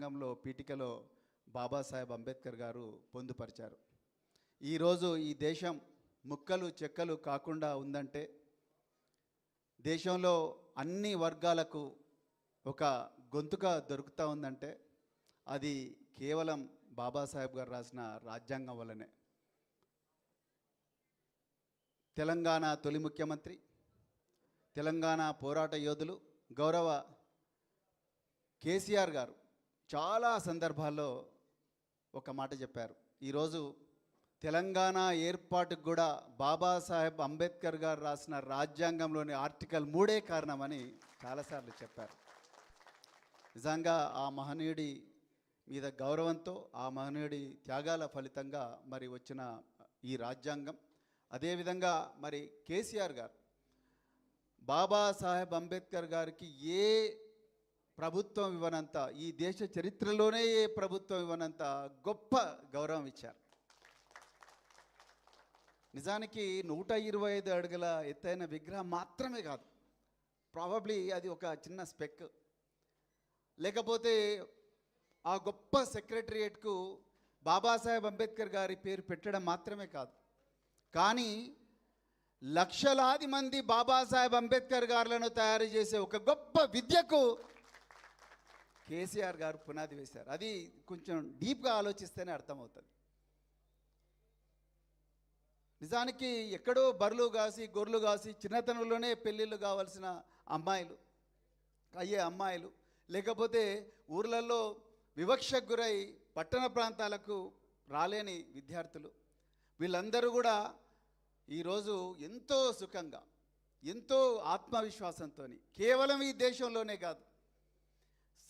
రాజ్యాంగంలో పీఠికలో బాబాసాహెబ్ అంబేద్కర్ గారు పొందుపరిచారు. ఈరోజు ఈ దేశం ముక్కలు చెక్కలు కాకుండా ఉందంటే, దేశంలో అన్ని వర్గాలకు ఒక గొంతుక దొరుకుతూ ఉందంటే అది కేవలం బాబాసాహెబ్ గారు రాసిన రాజ్యాంగం వల్లనే. తెలంగాణ తొలి ముఖ్యమంత్రి, తెలంగాణ పోరాట యోధులు గౌరవ కేసీఆర్ గారు చాలా సందర్భాల్లో ఒక మాట చెప్పారు. ఈరోజు తెలంగాణ ఏర్పాటుకు కూడా బాబాసాహెబ్ అంబేద్కర్ గారు రాసిన రాజ్యాంగంలోని ఆర్టికల్ 3 కారణమని చాలాసార్లు చెప్పారు. నిజంగా ఆ మహనీయుడి మీద గౌరవంతో, ఆ మహనీయుడి త్యాగాల ఫలితంగా మరి వచ్చిన ఈ రాజ్యాంగం. అదేవిధంగా మరి కేసీఆర్ గారు బాబాసాహెబ్ అంబేద్కర్ గారికి ఏ ప్రభుత్వం ఇవ్వనంత, ఈ దేశ చరిత్రలోనే ఏ ప్రభుత్వం ఇవ్వనంత గొప్ప గౌరవం ఇచ్చారు. నిజానికి 125 అడుగుల ఎత్తైన విగ్రహం మాత్రమే కాదు, ప్రాబబ్లీ అది ఒక చిన్న స్పెక్. లేకపోతే ఆ గొప్ప సెక్రటరియేట్కు బాబాసాహెబ్ అంబేద్కర్ గారి పేరు పెట్టడం మాత్రమే కాదు, కానీ లక్షలాది మంది బాబాసాహెబ్ అంబేద్కర్ గారులను తయారు చేసే ఒక గొప్ప విద్యకు కేసీఆర్ గారు పునాది వేశారు. అది కొంచెం డీప్గా ఆలోచిస్తేనే అర్థమవుతుంది. నిజానికి ఎక్కడో బర్రెలు కాసి గొర్రెలు కాసి చిన్నతనంలోనే పెళ్ళిళ్ళు కావాల్సిన అమ్మాయిలు, లేకపోతే ఊర్లలో వివక్షకు గురై పట్టణ ప్రాంతాలకు రాలేని విద్యార్థులు, వీళ్ళందరూ కూడా ఈరోజు ఎంతో సుఖంగా, ఎంతో ఆత్మవిశ్వాసంతో కేవలం ఈ దేశంలోనే కాదు,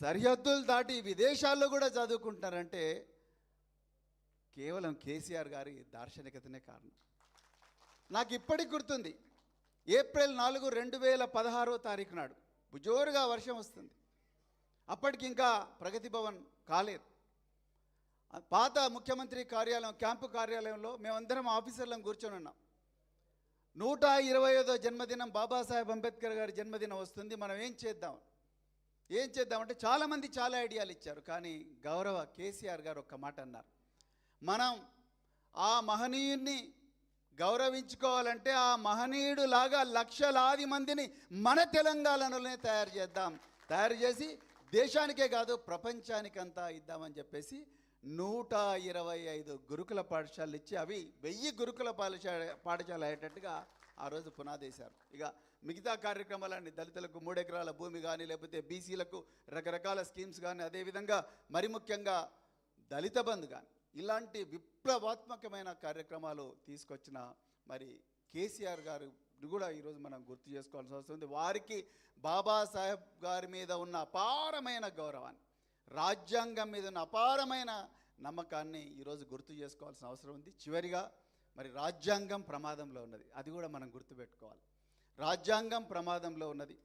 సరిహద్దులు దాటి విదేశాల్లో కూడా చదువుకుంటున్నారంటే కేవలం కేసీఆర్ గారి దార్శనికతనే కారణం. నాకు ఇప్పటికి గుర్తుంది, ఏప్రిల్ 4, 2016 నాడు జోరుగా వర్షం వస్తుంది. అప్పటికి ఇంకా ప్రగతి భవన్ కాలేదు. పాత ముఖ్యమంత్రి కార్యాలయం, క్యాంపు కార్యాలయంలో మేమందరం ఆఫీసర్లను కూర్చొని ఉన్నాం. 125వ జన్మదినం, బాబాసాహెబ్ అంబేద్కర్ గారి జన్మదినం వస్తుంది, మనం ఏం చేద్దామంటే చాలామంది చాలా ఐడియాలు ఇచ్చారు. కానీ గౌరవ కేసీఆర్ గారు ఒక్క మాట అన్నారు, మనం ఆ మహనీయుడిని గౌరవించుకోవాలంటే ఆ మహనీయుడు లాగా లక్షలాది మందిని మన తెలంగాణలోనే తయారు చేసి దేశానికే కాదు ప్రపంచానికంతా ఇద్దామని చెప్పేసి 125 గురుకుల పాఠశాలలు ఇచ్చి అవి 1000 గురుకుల పాఠశాల అయ్యేటట్టుగా ఆ రోజు పునాదేశారు. ఇక మిగతా కార్యక్రమాలన్నీ దళితులకు 3 ఎకరాల భూమి కానీ, లేకపోతే బీసీలకు రకరకాల స్కీమ్స్ కానీ, అదేవిధంగా మరి ముఖ్యంగా దళిత బంధు కానీ, ఇలాంటి విప్లవాత్మకమైన కార్యక్రమాలు తీసుకొచ్చిన మరి కేసీఆర్ గారు కూడా ఈరోజు మనం గుర్తు చేసుకోవాల్సి వస్తుంది. వారికి బాబాసాహెబ్ గారి మీద ఉన్న అపారమైన గౌరవాన్ని, రాజ్యాంగం మీద ఉన్న అపారమైన నమ్మకాన్ని ఈరోజు గుర్తు చేసుకోవాల్సిన అవసరం ఉంది. చివరిగా మరి రాజ్యాంగం ప్రమాదంలో ఉన్నది, అది కూడా మనం గుర్తుపెట్టుకోవాలి. రాజ్యాంగం ప్రమాదంలో ఉన్నది.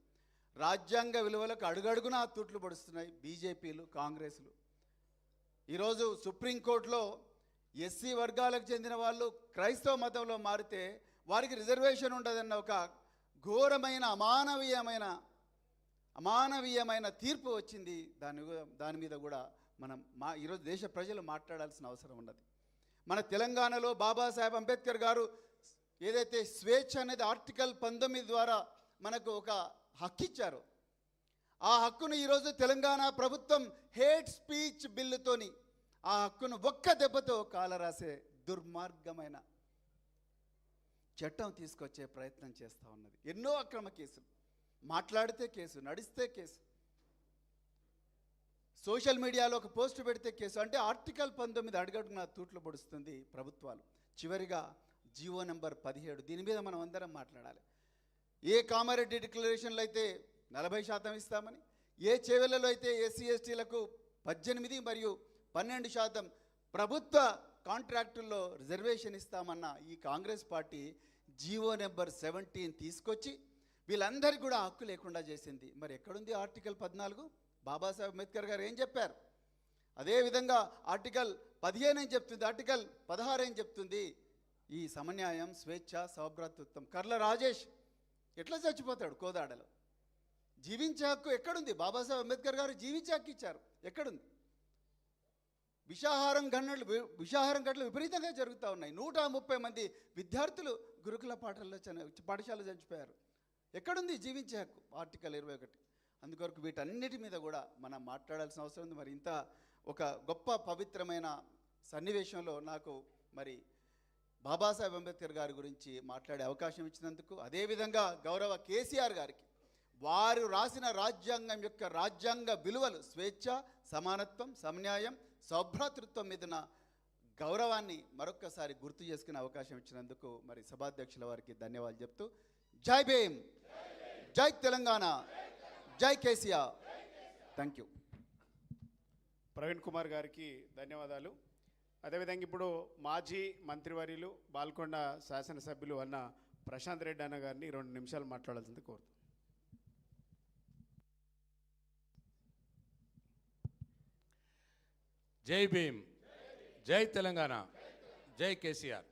రాజ్యాంగ విలువలకు అడుగడుగునా తూట్లు పడుస్తున్నాయి బీజేపీలు, కాంగ్రెస్లు. ఈరోజు సుప్రీంకోర్టులో ఎస్సీ వర్గాలకు చెందిన వాళ్ళు క్రైస్తవ మతంలో మారితే వారికి రిజర్వేషన్ ఉండదన్న ఒక ఘోరమైన అమానవీయమైన తీర్పు వచ్చింది. దాని మీద కూడా మనం ఈరోజు దేశ ప్రజలు మాట్లాడాల్సిన అవసరం ఉన్నది. మన తెలంగాణలో బాబాసాహెబ్ అంబేద్కర్ గారు ఏదైతే స్వేచ్ఛ అనేది ఆర్టికల్ 19 ద్వారా మనకు ఒక హక్కు ఇచ్చారో, ఆ హక్కును ఈరోజు తెలంగాణ ప్రభుత్వం హేట్ స్పీచ్ బిల్లుతోని ఆ హక్కును ఒక్క దెబ్బతో కాలరాసే దుర్మార్గమైన చట్టం తీసుకొచ్చే ప్రయత్నం చేస్తూ ఉన్నది. ఎన్నో అక్రమ కేసులు, మాట్లాడితే కేసు, నడిస్తే కేసు, సోషల్ మీడియాలో ఒక పోస్ట్ పెడితే కేసు. అంటే ఆర్టికల్ 19 అడుగడుగునా తూట్లు పొడుస్తుంది ప్రభుత్వాలు. చివరిగా జీవో నెంబర్ 17, దీని మీద మనం అందరం మాట్లాడాలి. ఏ కామారెడ్డి డిక్లరేషన్లో అయితే 40% ఇస్తామని, ఏ చేవెళ్లలో అయితే ఎస్సీ ఎస్టీలకు 18 మరియు 12% ప్రభుత్వ కాంట్రాక్టుల్లో రిజర్వేషన్ ఇస్తామన్న ఈ కాంగ్రెస్ పార్టీ జీవో నెంబర్ 17 తీసుకొచ్చి వీళ్ళందరికీ కూడా హక్కు లేకుండా చేసింది. మరి ఎక్కడుంది ఆర్టికల్ 14? బాబాసాహెబ్ అంబేద్కర్ గారు ఏం చెప్పారు? అదేవిధంగా ఆర్టికల్ 15 ఏం చెప్తుంది, ఆర్టికల్ 16 ఏం చెప్తుంది? ఈ సమన్యాయం, స్వేచ్ఛ, సౌభ్రాతృత్వం. కర్ల రాజేష్ ఎట్లా చచ్చిపోతాడు కోదాడలో? జీవించే హక్కు ఎక్కడుంది? బాబాసాహెబ్ అంబేద్కర్ గారు జీవించే హక్కు ఇచ్చారు, ఎక్కడుంది? విషాహారం ఘటనలు విపరీతంగా జరుగుతూ ఉన్నాయి. 130 మంది విద్యార్థులు గురుకుల పాఠశాలలో చనిపోయారు. ఎక్కడుంది జీవించే హక్కు? ఆర్టికల్ 21. అందుకొరకు వీటన్నిటి మీద కూడా మనం మాట్లాడాల్సిన అవసరం ఉంది. మరి ఇంత ఒక గొప్ప పవిత్రమైన సన్నివేశంలో నాకు మరి బాబాసాహెబ్ అంబేద్కర్ గారి గురించి మాట్లాడే అవకాశం ఇచ్చినందుకు, అదేవిధంగా గౌరవ కేసీఆర్ గారికి వారు రాసిన రాజ్యాంగం యొక్క రాజ్యాంగ విలువలు స్వేచ్ఛ, సమానత్వం, సమన్యాయం, సౌభ్రాతృత్వం మీదన గౌరవాన్ని మరొక్కసారి గుర్తు చేసుకునే అవకాశం ఇచ్చినందుకు మరి సభాధ్యక్షుల వారికి ధన్యవాదాలు చెప్తూ, జై భీమ్, జై తెలంగాణ, జై కేసీఆర్. Thank you. ప్రవీణ్ కుమార్ గారికి ధన్యవాదాలు. అదేవిధంగా ఇప్పుడు మాజీ మంత్రివర్యులు బాల్కొండ శాసనసభ్యులు అన్న ప్రశాంత్ రెడ్డి అన్న గారిని 2 నిమిషాలు మాట్లాడాల్సింది కోరుతున్నాను. జై భీమ్, జై తెలంగాణ, జై కేసీఆర్.